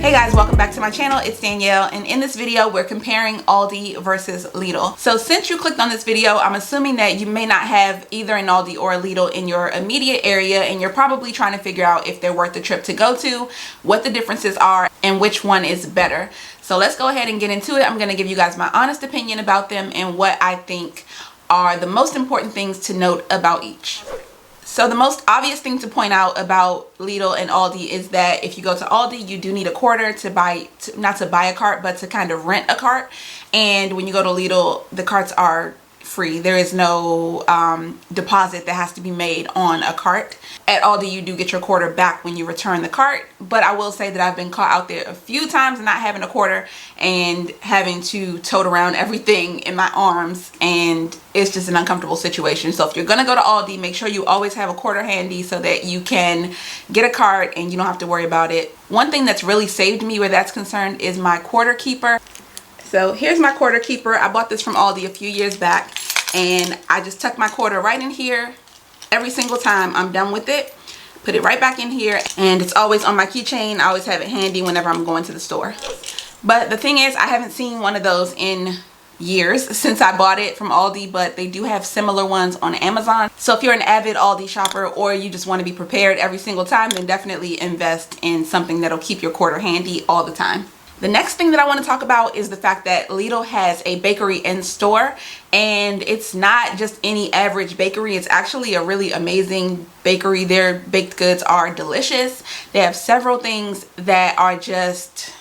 Hey guys, welcome back to my channel. It's Danielle, and in this video we're comparing Aldi versus Lidl. So since you clicked on this video, I'm assuming that you may not have either an Aldi or a Lidl in your immediate area, and you're probably trying to figure out if they're worth the trip to go to, what the differences are, and which one is better. So let's go ahead and get into it. I'm going to give you guys my honest opinion about them and what I think are the most important things to note about each. So the most obvious thing to point out about Lidl and Aldi is that if you go to Aldi, you do need a quarter to buy, not to buy a cart, but to kind of rent a cart. And when you go to Lidl, the carts are free. There is no deposit that has to be made on a cart. At Aldi, you do get your quarter back when you return the cart. But I will say that I've been caught out there a few times not having a quarter and having to tote around everything in my arms, and it's just an uncomfortable situation. So if you're gonna go to Aldi, make sure you always have a quarter handy so that you can get a cart and you don't have to worry about it. One thing that's really saved me where that's concerned is my quarter keeper. So here's my quarter keeper. I bought this from Aldi a few years back, and I just tuck my quarter right in here every single time I'm done with it. Put it right back in here, and it's always on my keychain. I always have it handy whenever I'm going to the store. But the thing is, I haven't seen one of those in years since I bought it from Aldi, but they do have similar ones on Amazon. So if you're an avid Aldi shopper, or you just want to be prepared every single time, then definitely invest in something that'll keep your quarter handy all the time. The next thing that I want to talk about is the fact that Lidl has a bakery in store, and it's not just any average bakery. It's actually a really amazing bakery. Their baked goods are delicious. They have several things that are just,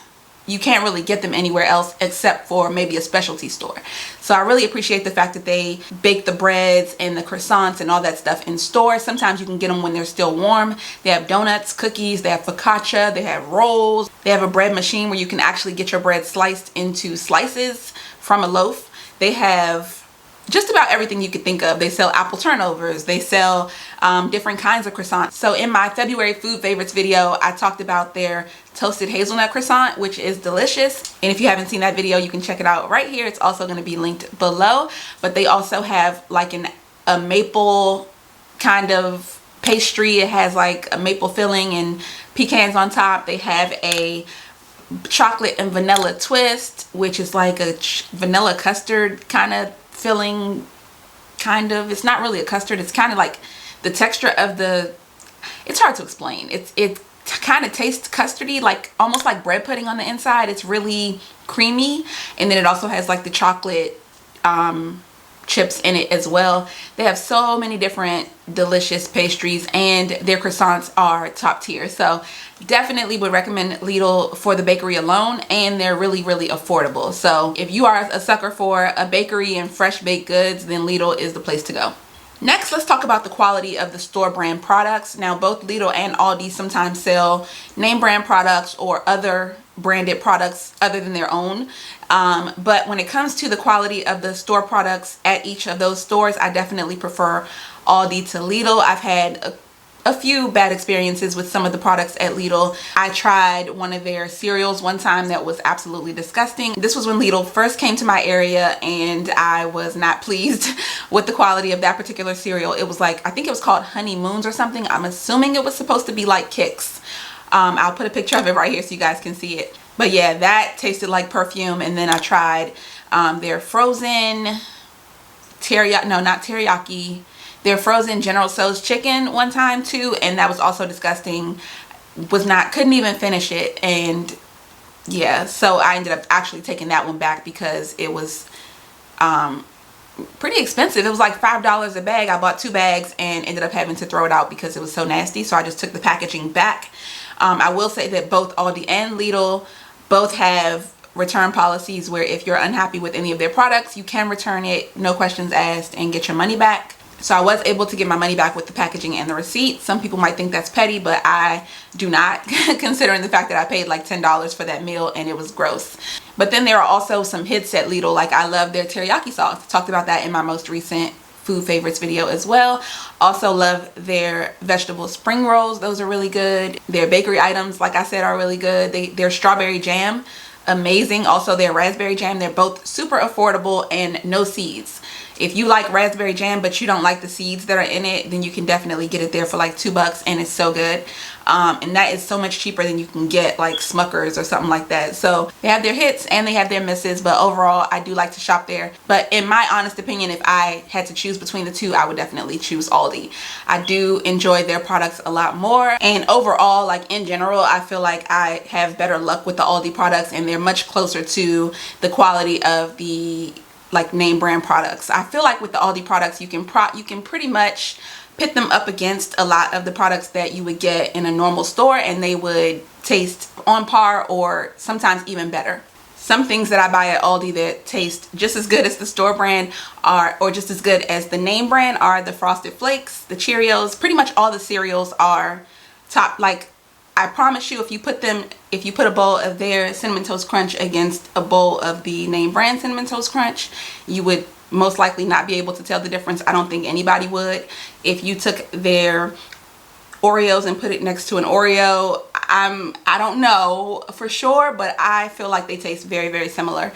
you can't really get them anywhere else except for maybe a specialty store. So I really appreciate the fact that they bake the breads and the croissants and all that stuff in store. Sometimes you can get them when they're still warm. They have donuts, cookies, they have focaccia, they have rolls. They have a bread machine where you can actually get your bread sliced into slices from a loaf. They have just about everything you could think of. They sell apple turnovers. They sell different kinds of croissants. So in my February food favorites video, I talked about their toasted hazelnut croissant, which is delicious. And if you haven't seen that video, you can check it out right here. It's also going to be linked below. But they also have like a maple kind of pastry. It has like a maple filling and pecans on top. They have a chocolate and vanilla twist, which is like a vanilla custard kind of filling, kind of. It's not really a custard. It's kind of like the texture of the, it's hard to explain. It kind of tastes custardy, like almost like bread pudding on the inside. It's really creamy, and then it also has like the chocolate chips in it as well. They have so many different delicious pastries, and their croissants are top tier. So definitely would recommend Lidl for the bakery alone, and they're really affordable. So if you are a sucker for a bakery and fresh baked goods, then Lidl is the place to go. Next, let's talk about the quality of the store brand products. Now, both Lidl and Aldi sometimes sell name brand products or other branded products other than their own. But when it comes to the quality of the store products at each of those stores, I definitely prefer Aldi to Lidl. I've had a few bad experiences with some of the products at Lidl. I tried one of their cereals one time that was absolutely disgusting. This was when Lidl first came to my area, and I was not pleased with the quality of that particular cereal. It was like, I think it was called Honey Moons or something. I'm assuming it was supposed to be like Kix. I'll put a picture of it right here so you guys can see it. But yeah, that tasted like perfume. And then I tried their frozen teriyaki, no, not teriyaki, their frozen General Tso's chicken one time too, and that was also disgusting. Couldn't even finish it. And yeah, so I ended up actually taking that one back because it was pretty expensive. It was like $5 a bag. I bought 2 bags and ended up having to throw it out because it was so nasty. So I just took the packaging back. I will say that both Aldi and Lidl both have return policies where if you're unhappy with any of their products, you can return it, no questions asked, and get your money back. So I was able to get my money back with the packaging and the receipt. Some people might think that's petty, but I do not, considering the fact that I paid like $10 for that meal and it was gross. But then there are also some hits at Lidl. Like, I love their teriyaki sauce. I talked about that in my most recent food favorites video as well. Also love their vegetable spring rolls. Those are really good. Their bakery items, like I said, are really good. Their strawberry jam, amazing. Also their raspberry jam, they're both super affordable and no seeds. If you like raspberry jam but you don't like the seeds that are in it, then you can definitely get it there for like $2 and it's so good. and that is so much cheaper than you can get like Smucker's or something like that. So they have their hits and they have their misses, but overall I do like to shop there. But in my honest opinion, if I had to choose between the two, I would definitely choose Aldi. I do enjoy their products a lot more, and overall, like in general, I feel like I have better luck with the Aldi products, and they're much closer to the quality of the like name brand products. I feel like with the Aldi products, you can pretty much pit them up against a lot of the products that you would get in a normal store, and they would taste on par or sometimes even better. Some things that I buy at Aldi that taste just as good as the store brand or just as good as the name brand are the Frosted Flakes, the Cheerios. Pretty much all the cereals are top. Like, I promise you, if you put a bowl of their Cinnamon Toast Crunch against a bowl of the name brand Cinnamon Toast Crunch, you would most likely not be able to tell the difference. I don't think anybody would. If you took their Oreos and put it next to an Oreo, I don't know for sure, but I feel like they taste very, very similar.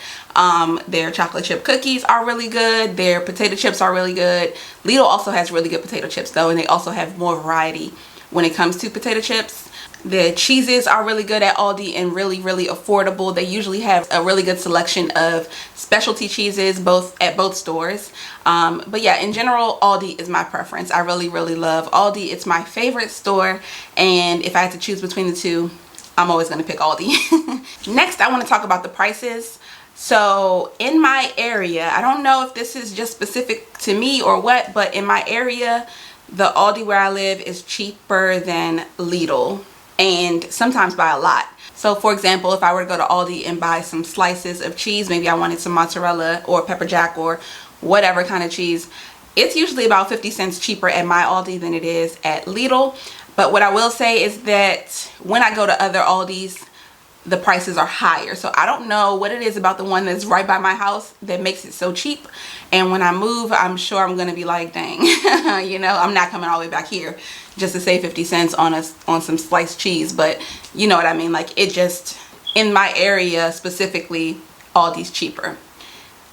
Their chocolate chip cookies are really good. Their potato chips are really good. Lidl also has really good potato chips though, and they also have more variety when it comes to potato chips. The cheeses are really good at Aldi and really, really affordable. They usually have a really good selection of specialty cheeses at both stores. But yeah, in general, Aldi is my preference. I really, really love Aldi. It's my favorite store, and if I had to choose between the two, I'm always going to pick Aldi. Next, I want to talk about the prices. So in my area, I don't know if this is just specific to me or what, but in my area, the Aldi where I live is cheaper than Lidl, and sometimes by a lot. So for example, if I were to go to Aldi and buy some slices of cheese, maybe I wanted some mozzarella or pepper jack or whatever kind of cheese, it's usually about 50 cents cheaper at my Aldi than it is at Lidl. But what I will say is that when I go to other Aldis, the prices are higher. So I don't know what it is about the one that's right by my house that makes it so cheap. And when I move, I'm sure I'm gonna be like, dang, you know, I'm not coming all the way back here just to save 50 cents on some sliced cheese. But you know what I mean? Like, it just, in my area specifically, Aldi's cheaper.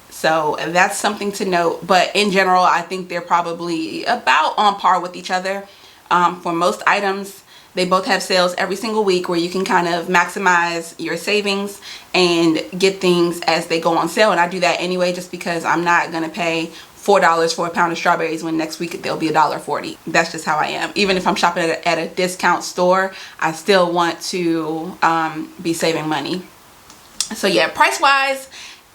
So that's something to note. But in general, I think they're probably about on par with each other. For most items, they both have sales every single week where you can kind of maximize your savings and get things as they go on sale. And I do that anyway, just because I'm not going to pay $4 for a pound of strawberries when next week they'll be $1.40. That's just how I am. Even if I'm shopping at a discount store, I still want to be saving money. So yeah, price wise,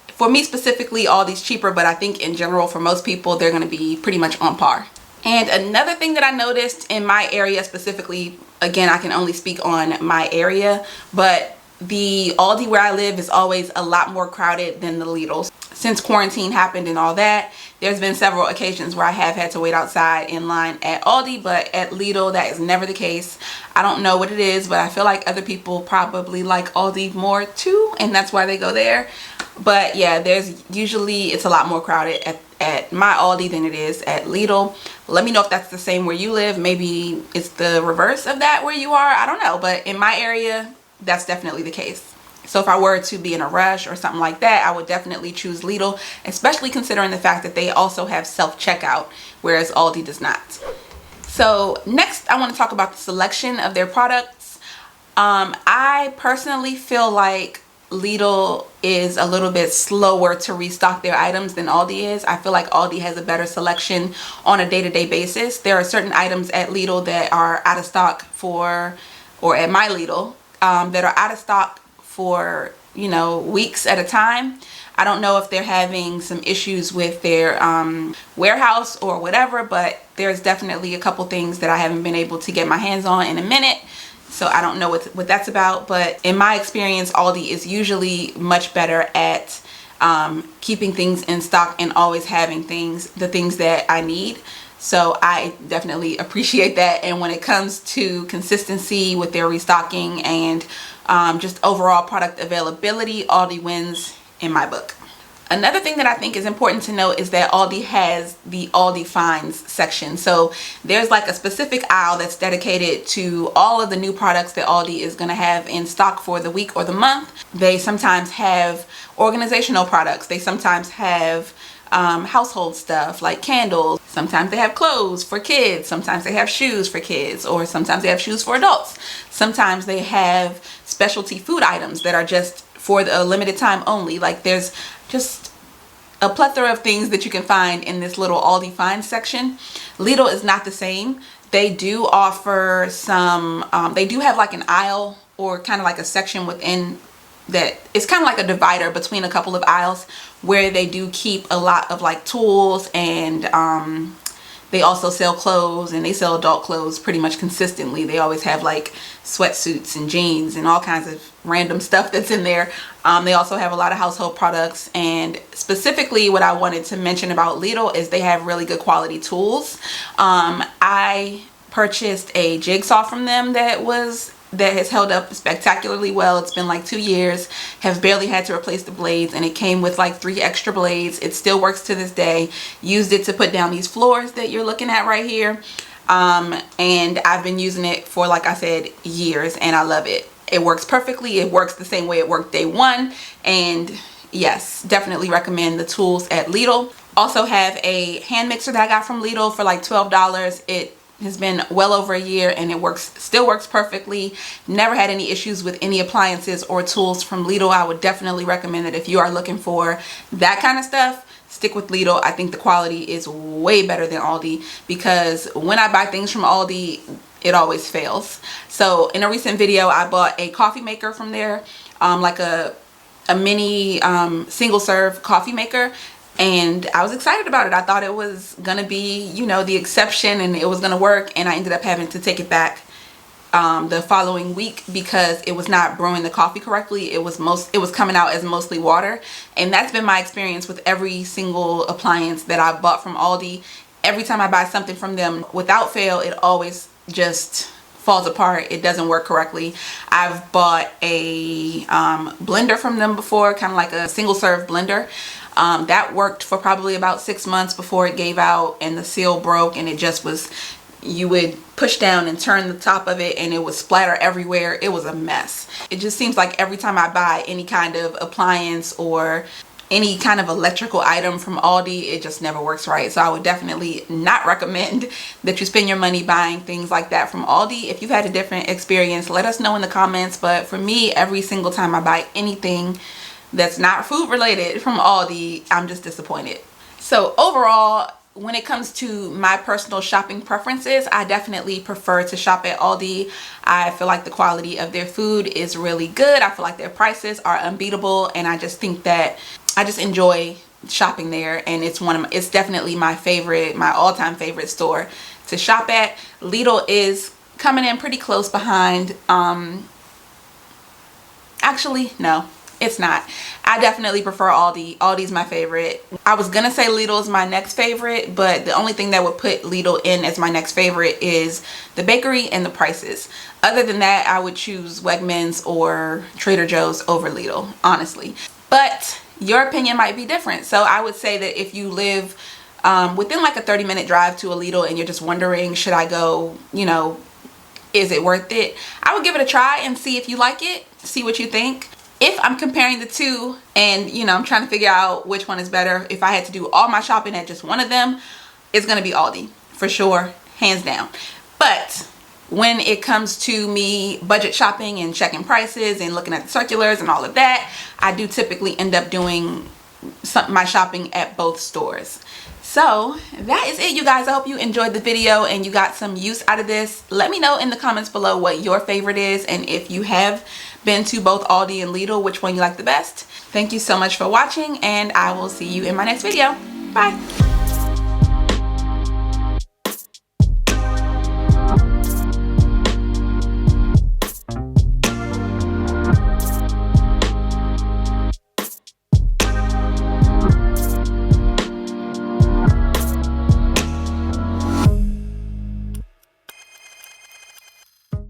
for me specifically, Aldi's cheaper, but I think in general for most people, they're going to be pretty much on par. And another thing that I noticed in my area specifically, again, I can only speak on my area, but the Aldi where I live is always a lot more crowded than the Lidl. Since quarantine happened and all that, there's been several occasions where I have had to wait outside in line at Aldi, but at Lidl, that is never the case. I don't know what it is, but I feel like other people probably like Aldi more too, and that's why they go there. But yeah, it's a lot more crowded at my Aldi than it is at Lidl. Let me know if that's the same where you live. Maybe it's the reverse of that where you are. I don't know, but in my area, that's definitely the case. So if I were to be in a rush or something like that, I would definitely choose Lidl, especially considering the fact that they also have self-checkout, whereas Aldi does not. So next, I want to talk about the selection of their products. I personally feel like Lidl is a little bit slower to restock their items than Aldi is. I feel like Aldi has a better selection on a day-to-day basis. There are certain items at Lidl that are out of stock or at my Lidl, that are out of stock for, you know, weeks at a time. I don't know if they're having some issues with their warehouse or whatever, but there's definitely a couple things that I haven't been able to get my hands on in a minute. So I don't know what that's about, but in my experience, Aldi is usually much better at keeping things in stock and always having the things that I need. So I definitely appreciate that. And when it comes to consistency with their restocking and just overall product availability, Aldi wins in my book. Another thing that I think is important to note is that Aldi has the Aldi Fines section. So there's like a specific aisle that's dedicated to all of the new products that Aldi is going to have in stock for the week or the month. They sometimes have organizational products. They sometimes have household stuff like candles. Sometimes they have clothes for kids, sometimes they have shoes for kids, or sometimes they have shoes for adults. Sometimes they have specialty food items that are just for a limited time only. Like there's just a plethora of things that you can find in this little Aldi Fines section. Lidl is not the same. They do offer some, they do have like an aisle or kind of like a section within that. It's kind of like a divider between a couple of aisles where they do keep a lot of like tools, and they also sell clothes, and they sell adult clothes pretty much consistently. They always have like sweatsuits and jeans and all kinds of random stuff that's in there. They also have a lot of household products, and specifically what I wanted to mention about Lidl is they have really good quality tools. I purchased a jigsaw from them that has held up spectacularly well. It's been like 2 years, have barely had to replace the blades, and it came with like 3 extra blades. It still works to this day. Used it to put down these floors that you're looking at right here, and I've been using it for, like I said, years, and I love it. It works perfectly. It works the same way it worked day one, and yes, definitely recommend the tools at Lidl. Also have a hand mixer that I got from Lidl for like $12. It has been well over a year, and it still works perfectly. Never had any issues with any appliances or tools from Lidl. I would definitely recommend that if you are looking for that kind of stuff, stick with Lidl. I think the quality is way better than Aldi, because when I buy things from Aldi, it always fails. So in a recent video, I bought a coffee maker from there, like a mini single serve coffee maker. And I was excited about it. I thought it was gonna be, you know, the exception, and it was gonna work, and I ended up having to take it back the following week because it was not brewing the coffee correctly. It was coming out as mostly water, and that's been my experience with every single appliance that I bought from Aldi. Every time I buy something from them, without fail, it always just falls apart. It doesn't work correctly. I've bought a blender from them before, kind of like a single serve blender. That worked for probably about 6 months before it gave out and the seal broke, and it just was, you would push down and turn the top of it and it would splatter everywhere. It was a mess. It just seems like every time I buy any kind of appliance or any kind of electrical item from Aldi, it just never works right. So I would definitely not recommend that you spend your money buying things like that from Aldi. If you've had a different experience, let us know in the comments. But for me, every single time I buy anything that's not food related from Aldi, I'm just disappointed. So overall, when it comes to my personal shopping preferences, I definitely prefer to shop at Aldi. I feel like the quality of their food is really good. I feel like their prices are unbeatable, and I just think that I just enjoy shopping there, and it's definitely my favorite, my all-time favorite store to shop at. Lidl is coming in pretty close behind. Actually, no, it's not. I definitely prefer Aldi. Aldi's my favorite. I was gonna say Lidl is my next favorite, but the only thing that would put Lidl in as my next favorite is the bakery and the prices. Other than that, I would choose Wegmans or Trader Joe's over Lidl, honestly. But your opinion might be different. So I would say that if you live within like a 30-minute drive to a Lidl and you're just wondering, should I go, you know, is it worth it? I would give it a try and see if you like it, see what you think. If I'm comparing the two and, you know, I'm trying to figure out which one is better, if I had to do all my shopping at just one of them, it's going to be Aldi for sure, hands down. But when it comes to me budget shopping and checking prices and looking at the circulars and all of that, I do typically end up doing my shopping at both stores. So that is it, you guys. I hope you enjoyed the video and you got some use out of this. Let me know in the comments below what your favorite is, and if you have been to both Aldi and Lidl, which one you like the best. Thank you so much for watching, and I will see you in my next video. Bye.